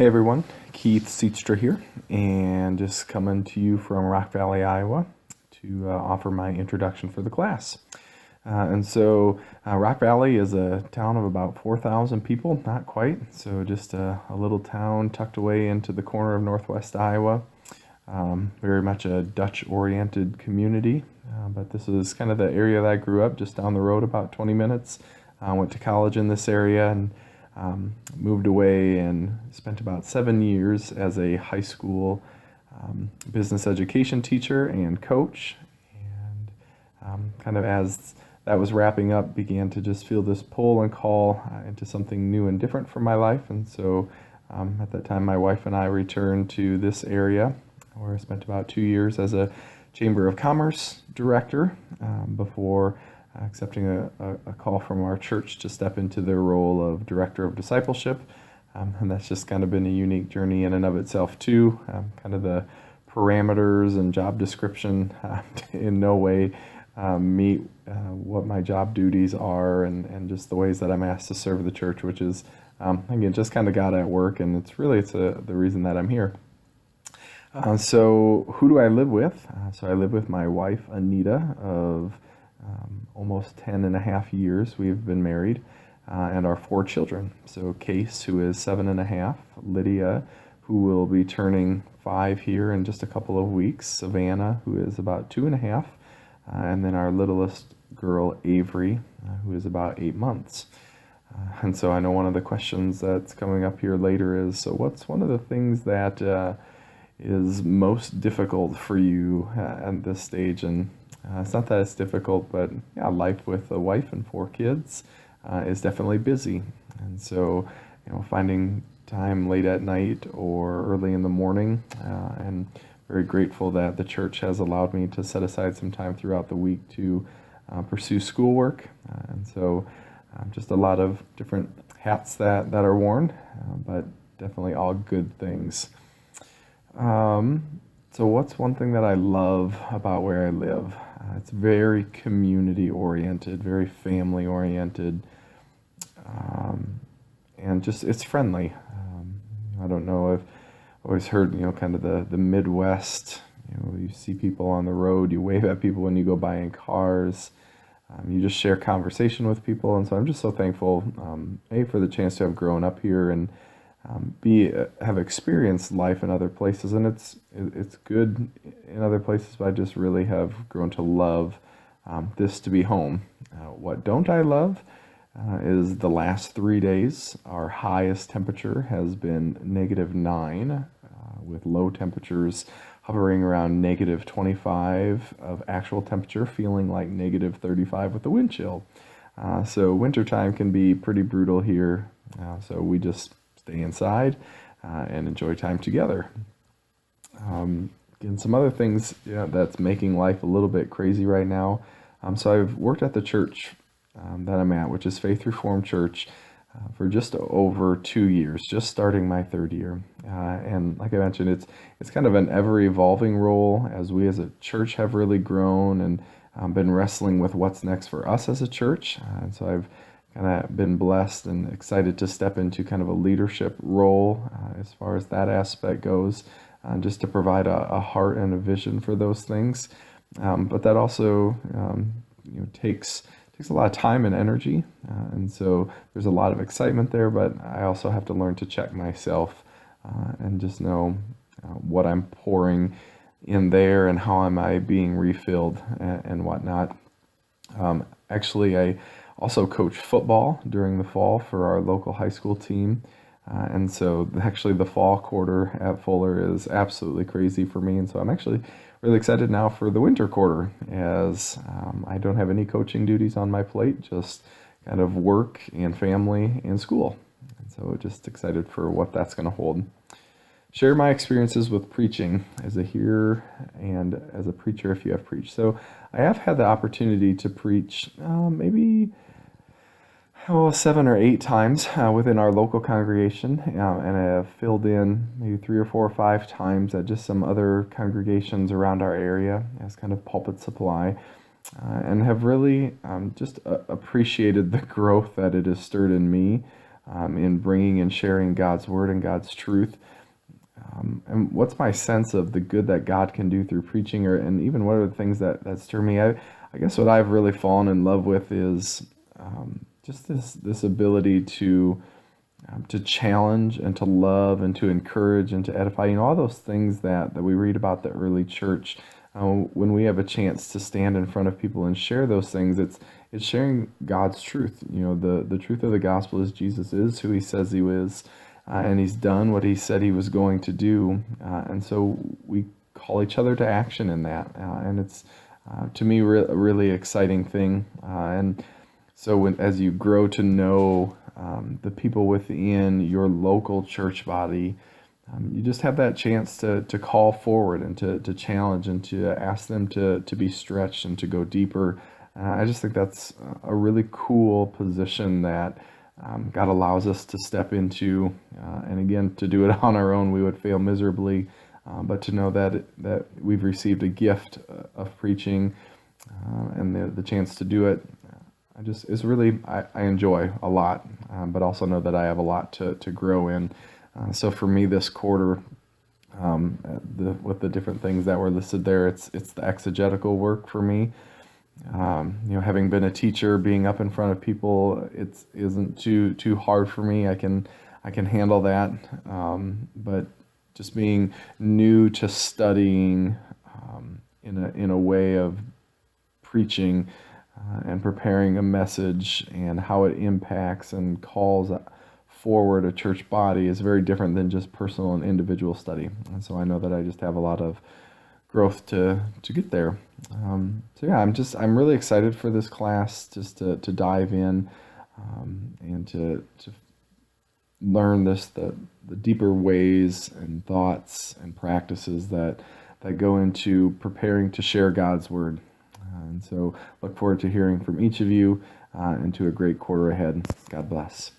Hey everyone, Keith Sietstra here, and just coming to you from Rock Valley, Iowa to offer my introduction for the class. Rock Valley is a town of about 4,000 people, not quite, so just a little town tucked away into the corner of northwest Iowa. Very much a Dutch-oriented community, but this is kind of the area that I grew up, just down the road about 20 minutes. Went to college in this area and moved away and spent about 7 years as a high school business education teacher and coach. And kind of as that was wrapping up, began to just feel this pull and call into something new and different for my life. And so at that time, my wife and I returned to this area where I spent about 2 years as a Chamber of Commerce director before accepting a call from our church to step into their role of director of discipleship. And that's just kind of been a unique journey in and of itself too. Kind of the parameters and job description in no way meet what my job duties are and just the ways that I'm asked to serve the church, which is, again, just kind of God at work. And it's the reason that I'm here. So who do I live with? So I live with my wife, Anita, of almost 10 and a half years we've been married, and our 4 children. So Case, who is 7 and a half, Lydia, who will be turning 5 here in just a couple of weeks, Savannah, who is about 2 and a half, and then our littlest girl, Avery, who is about 8 months. And so I know one of the questions that's coming up here later is, so what's one of the things that is most difficult for you at this stage? And it's not that it's difficult, but yeah, life with a wife and 4 kids is definitely busy. And so, finding time late at night or early in the morning, and very grateful that the church has allowed me to set aside some time throughout the week to pursue schoolwork. And so just a lot of different hats that are worn, but definitely all good things. So what's one thing that I love about where I live? It's very community oriented, very family oriented, and just it's friendly. I don't know, I've always heard, kind of the Midwest, you see people on the road, you wave at people when you go by in cars, you just share conversation with people. And so I'm just so thankful, A, for the chance to have grown up here, and B, have experienced life in other places. And it's good in other places, but I just really have grown to love this to be home. What don't I love is the last 3 days. Our highest temperature has been -9, with low temperatures hovering around -25 of actual temperature, feeling like -35 with the wind chill. So wintertime can be pretty brutal here. So we just stay inside and enjoy time together. And some other things that's making life a little bit crazy right now. So I've worked at the church that I'm at, which is Faith Reformed Church, for just over 2 years, just starting my 3rd year. And like I mentioned, it's kind of an ever-evolving role as we as a church have really grown and been wrestling with what's next for us as a church. And so I've kind of been blessed and excited to step into kind of a leadership role as far as that aspect goes, just to provide a heart and a vision for those things. But that also takes a lot of time and energy, and so there's a lot of excitement there, but I also have to learn to check myself and just know what I'm pouring in there and how am I being refilled and whatnot. Actually, I also coach football during the fall for our local high school team. And so actually the fall quarter at Fuller is absolutely crazy for me. And so I'm actually really excited now for the winter quarter, as I don't have any coaching duties on my plate, just kind of work and family and school. And so just excited for what that's going to hold. Share my experiences with preaching as a hearer and as a preacher if you have preached. So I have had the opportunity to preach maybe 7 or 8 times within our local congregation, and I have filled in maybe 3 or 4 or 5 times at just some other congregations around our area as kind of pulpit supply, and have really just appreciated the growth that it has stirred in me in bringing and sharing God's word and God's truth. And what's my sense of the good that God can do through preaching, and even what are the things that stir me? I guess what I've really fallen in love with is just this ability to challenge and to love and to encourage and to edify. All those things that we read about the early church. When we have a chance to stand in front of people and share those things, it's sharing God's truth. The truth of the gospel is Jesus is who he says he is, and he's done what he said he was going to do. And so we call each other to action in that. And it's, to me, a really exciting thing. And so as you grow to know the people within your local church body, you just have that chance to call forward and to challenge and to ask them to be stretched and to go deeper. I just think that's a really cool position that God allows us to step into. And again, to do it on our own, we would fail miserably. But to know that we've received a gift of preaching and the chance to do it, is really, I enjoy a lot, but also know that I have a lot to grow in. So for me this quarter, with the different things that were listed there, it's the exegetical work for me. Having been a teacher, being up in front of people, it isn't too hard for me. I can handle that. But just being new to studying in a way of preaching and preparing a message and how it impacts and calls forward a church body is very different than just personal and individual study. And so I know that I just have a lot of growth to get there. So yeah, I'm really excited for this class, just to dive in and to learn the deeper ways and thoughts and practices that go into preparing to share God's word. And so look forward to hearing from each of you and to a great quarter ahead. God bless.